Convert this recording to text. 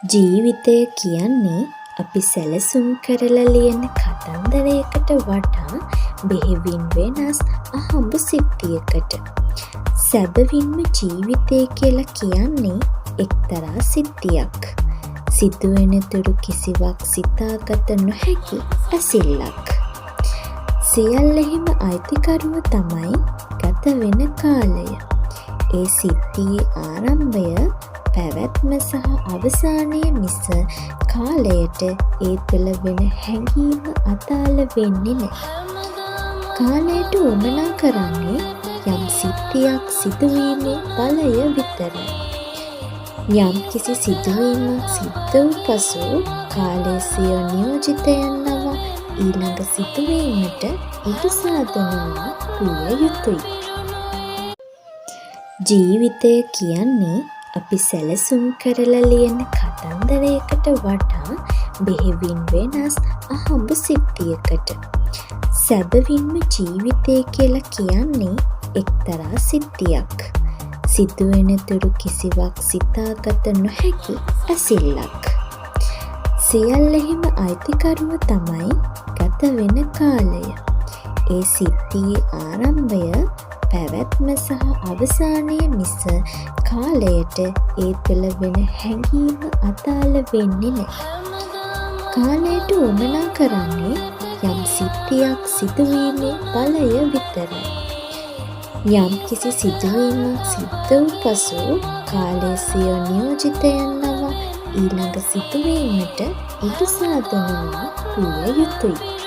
ජීවිතය කියන්නේ අපි සැලසුම් කරලා ලියන කතන්දරයකට වඩා බෙහෙවින් වෙනස් අහඹු සිද්ධියකට. සැබවින්ම ජීවිතය කියලා කියන්නේ එක්තරා සිද්ධියක්. සිදුවෙන තුරු කිසිවක් සිතාගත නොහැකි ඇසිල්ලක්. සියල්ලෙහිම අයිතිකරුව තමයි ගත වෙන කාලය. ඒ සිද්ධියේ ආරම්භය, පැවැත්ම සහ අවසානය මිස කාලයට ඒ තුළ වෙන හැඟීම අදාළ වෙන්නේ නැහැ. කාලයට උවමනා කරන්නේ යම් සිද්ධියක් සිදුවීමේ ඵලය විතරයි. යම් කිසි සිදුවීමක් සිද්ධ වූ පසු කාලය සිය නියෝජිතයන් ලවා ඊළඟ සිදුවීමට ඉඩ සාදනවා විය යුතුයි. ජීවිතය කියන්නේ අපි සැලසුම් කරලා ලියන කතන්දරයකට වඩා බෙහෙවින් වෙනස් අහඹු සිද්ධියකට. සැබවින්ම ජීවිතය කියලා කියන්නේ එක්තරා සිද්ධියක්. සිදුවෙන තුරු කිසිවක් සිතාගත නොහැකි ඇසිල්ලක්. සියල්ලෙහිම අයිතිකරුව තමයි ගත වෙන කාලය. ඒ සිද්ධියේ ආරම්භය, පැවැත්ම සහ අවසානය මිස කාලයට ඒ තුළ වෙන හැඟීම අදාළ වෙන්නේ නැහැ. කාලයට උවමනා කරන්නේ යම් සිද්ධියක් සිදුවීමේ ඵලය විතරයි. යම් කිසි සිදුවීමක් සිද්ධ වූ පසු කාලය සිය නියෝජිතයන් ලවා ඊළඟ සිදුවීමට ඉඩ සාදනවා විය යුතුයි.